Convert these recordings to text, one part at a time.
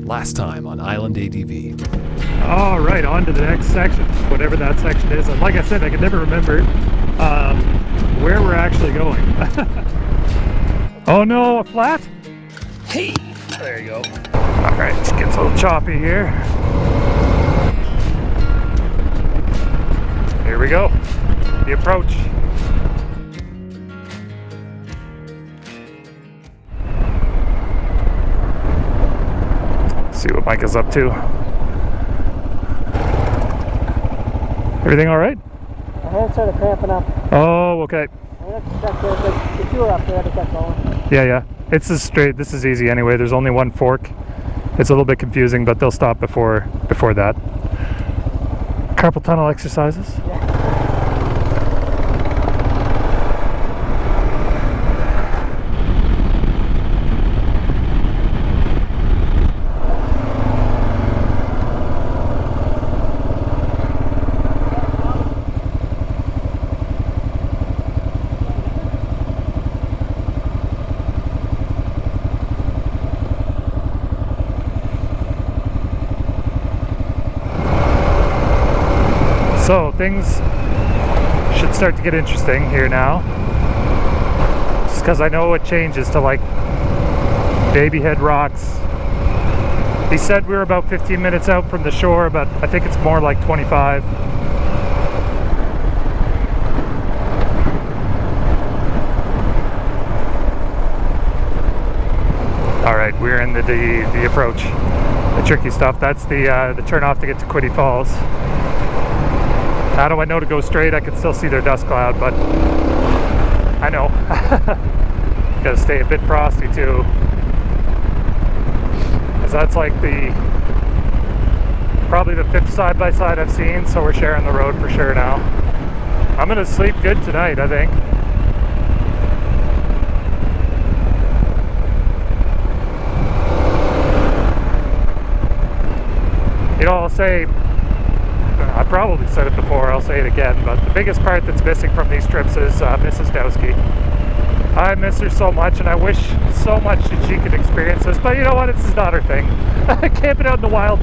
Last time on Island ADV. All right, on to the next section, whatever that section is. And like I said, I can never remember where we're actually going. Oh no, a flat? Hey, there you go. All right, it gets a little choppy here. Here we go, the approach. See what Mike is up to. Everything all right? My hand started cramping up. Oh, okay. I have to check there. If you were up there, I had to get going. Yeah. It's just straight. This is easy anyway. There's only one fork. It's a little bit confusing, but they'll stop before that. Carpal tunnel exercises. Yeah. So things should start to get interesting here now, just because I know it changes to like baby head rocks. He said we were about 15 minutes out from the shore, but I think it's more like 25. All right, we're in the approach, the tricky stuff. That's the turn off to get to Quiddy Falls. How do I know to go straight? I can still see their dust cloud, but I know. Gotta stay a bit frosty too. Because that's like probably the 5th side-by-side I've seen, so we're sharing the road for sure now. I'm gonna sleep good tonight, I think. You know, I'll say, I probably said it before, I'll say it again, but the biggest part that's missing from these trips is Mrs. Dowski. I miss her so much, and I wish so much that she could experience this, but you know what, it's just not her thing. Camping out in the wild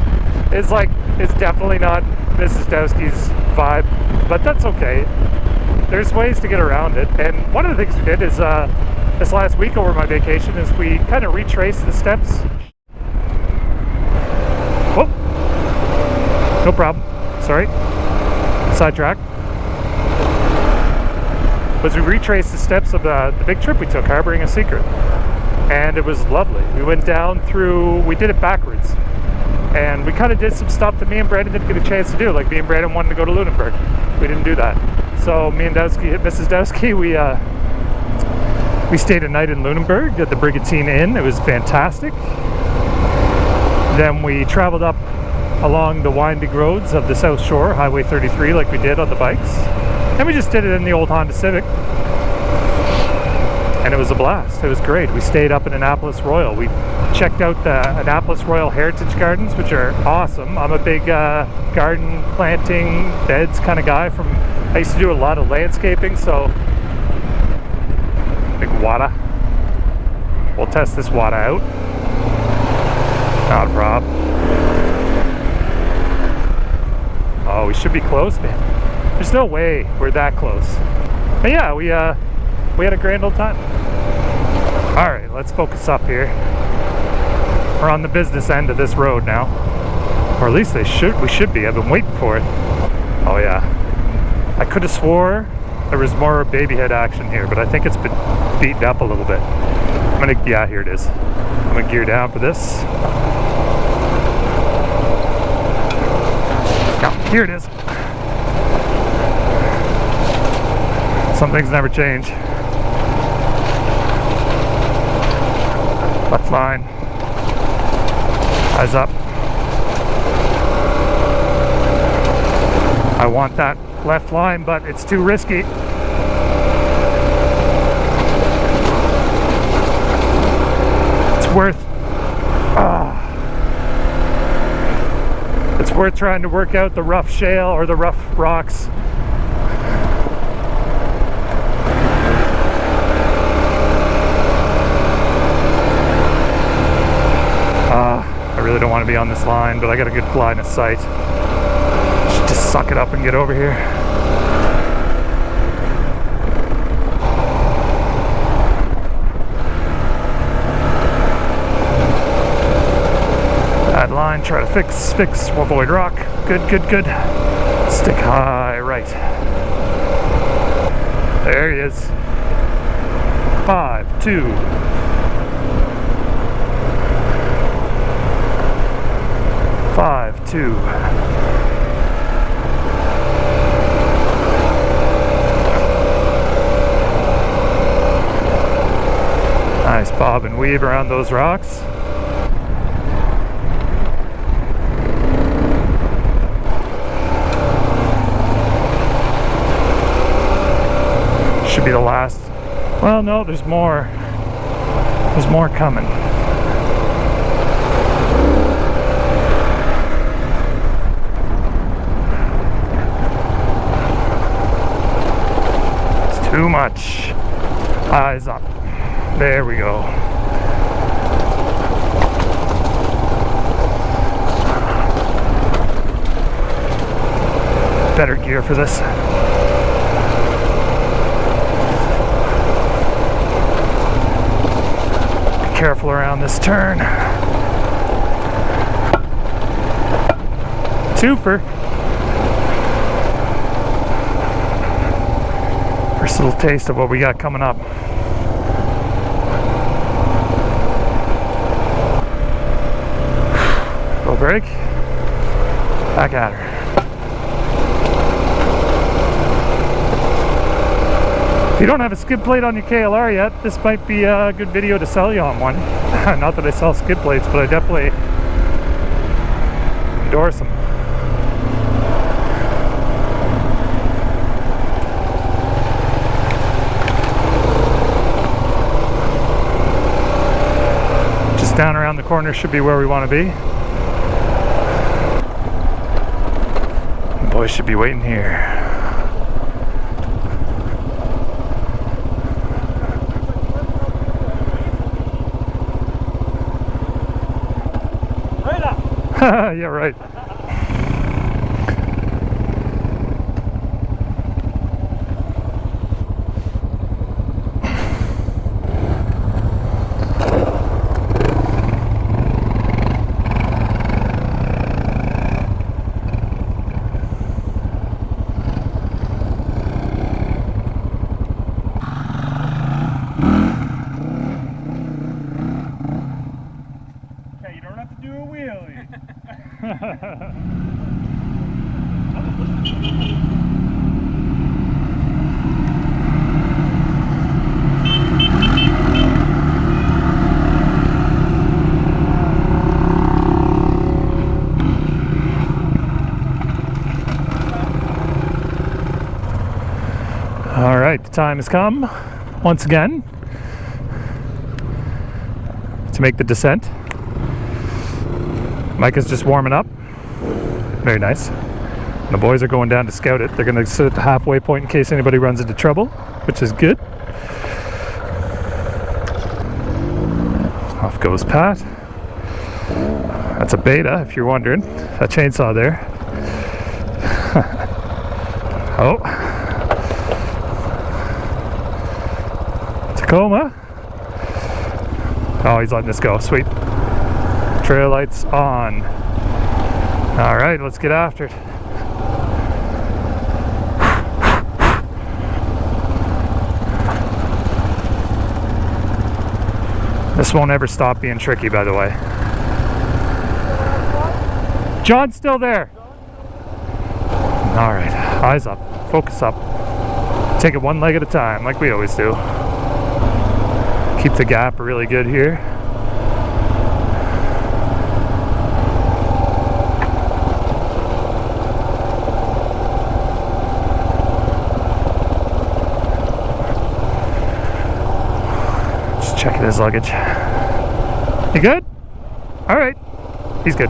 is definitely not Mrs. Dowski's vibe, but that's okay. There's ways to get around it, and one of the things we did is, this last week over my vacation, is we kind of retraced the steps. Whoa! No problem. Sorry, sidetrack. Was we retraced the steps of the big trip we took, Harboring a Secret, and it was lovely. We went down through, we did it backwards, and we kind of did some stuff that me and Brandon didn't get a chance to do. Like me and Brandon wanted to go to Lunenburg, we didn't do that. So me and Mrs. Dowski, we stayed a night in Lunenburg at the Brigantine Inn. It was fantastic. Then we traveled up along the winding roads of the South Shore, Highway 33, like we did on the bikes. And we just did it in the old Honda Civic. And it was a blast. It was great. We stayed up in Annapolis Royal. We checked out the Annapolis Royal Heritage Gardens, which are awesome. I'm a big garden planting beds kind of guy. I used to do a lot of landscaping, so big wada. We'll test this wada out. Not a problem. Oh, we should be close, man. There's no way we're that close. But yeah, we had a grand old time. All right, let's focus up here. We're on the business end of this road now, or at least we should be. I've been waiting for it. Oh yeah, I could have swore there was more baby head action here, but I think it's been beaten up a little bit. Yeah, here it is. I'm gonna gear down for this. Here it is. Some things never change. Left line. Eyes up. I want that left line, but it's too risky. It's worth trying to work out the rough shale or the rough rocks. I really don't want to be on this line, but I got a good line of sight. Should just suck it up and get over here. That line, try to fix, avoid rock. Good. Stick high right. There he is. 5, 2. Nice bob and weave around those rocks. Should be the last. Well, no, there's more. There's more coming. It's too much. Eyes up. There we go. Better gear for this. Careful around this turn. Twofer. First little taste of what we got coming up. Go brake. Back at her. If you don't have a skid plate on your KLR yet, this might be a good video to sell you on one. Not that I sell skid plates, but I definitely endorse them. Just down around the corner should be where we want to be. The boys should be waiting here. Yeah, right. Okay, you don't have to do a wheelie. All right, the time has come once again to make the descent. Micah's just warming up. Very nice. And the boys are going down to scout it. They're going to sit at the halfway point in case anybody runs into trouble, which is good. Off goes Pat. That's a Beta, if you're wondering. That chainsaw there. Oh. Tacoma. Oh, he's letting us go. Sweet. Trail lights on. All right, let's get after it. This won't ever stop being tricky, by the way. John's still there. All right, eyes up, focus up. Take it one leg at a time, like we always do. Keep the gap really good here. Just checking his luggage. You good? All right, he's good.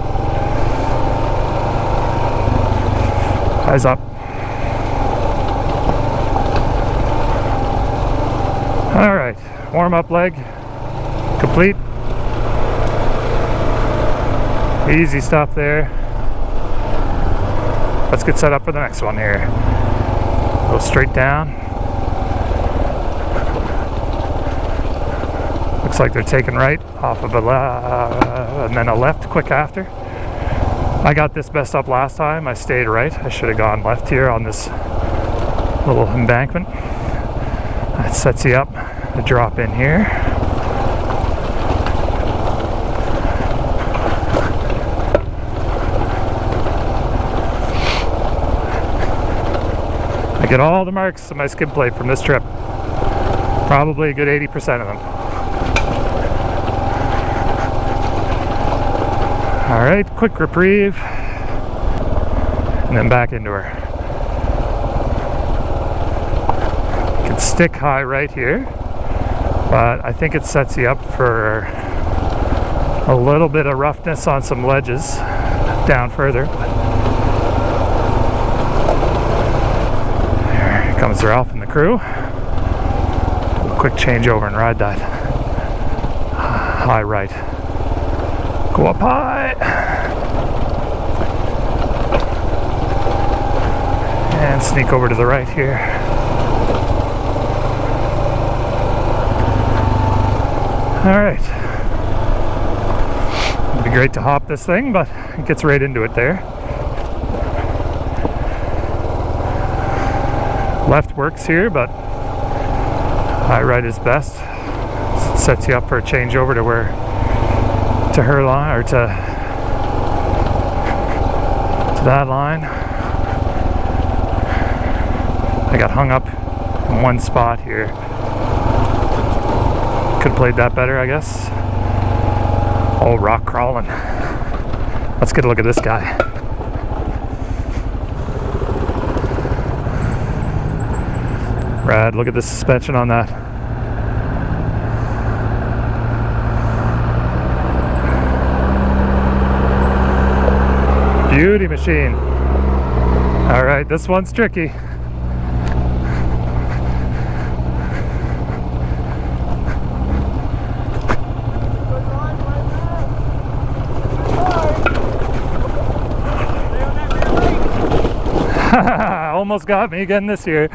Eyes up. All right, warm up leg complete. Easy stuff there. Let's get set up for the next one here. Go straight down. Looks like they're taking right off of and then a left quick after. I got this messed up last time. I stayed right. I should have gone left here on this little embankment. That sets you up to drop in here. I get all the marks on my skid plate from this trip. Probably a good 80% of them. Alright, quick reprieve. And then back into her. You can stick high right here, but I think it sets you up for a little bit of roughness on some ledges down further. There comes Ralph and the crew. A quick changeover and ride that high right. Go up high. And sneak over to the right here. Alright. It'd be great to hop this thing, but it gets right into it there. Left works here, but high right is best. It sets you up for a changeover to where to her line, or to that line. I got hung up in one spot here. Could have played that better, I guess. Oh, rock crawling. Let's get a look at this guy. Rad, look at the suspension on that. Beauty machine. All right, this one's tricky. Almost got me again this year.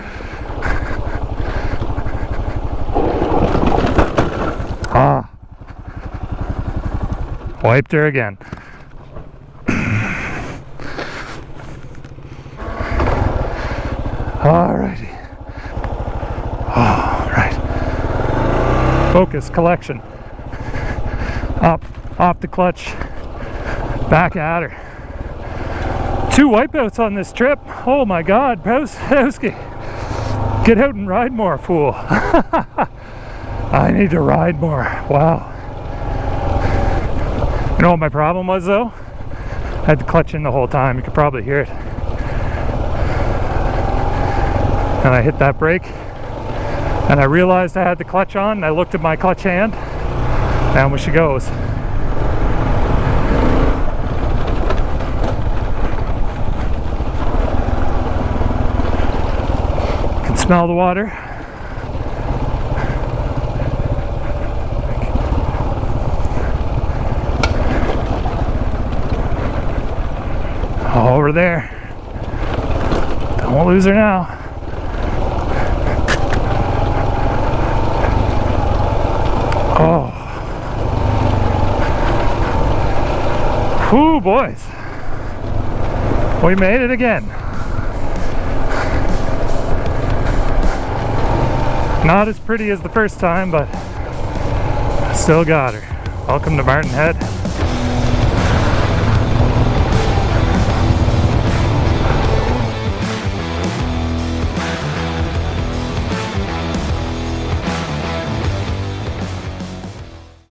Ah. Wiped her again. Alrighty. Alright. Focus, collection. Up, off the clutch. Back at her. 2 wipeouts on this trip. Oh my god, Browski. Get out and ride more, fool. I need to ride more. Wow. You know what my problem was though? I had the clutch in the whole time. You could probably hear it. And I hit that brake and I realized I had the clutch on and I looked at my clutch hand. Down she goes. Can smell the water. Over there. Don't lose her now. Oh. Whew, boys. We made it again. Not as pretty as the first time, but still got her. Welcome to Martin Head.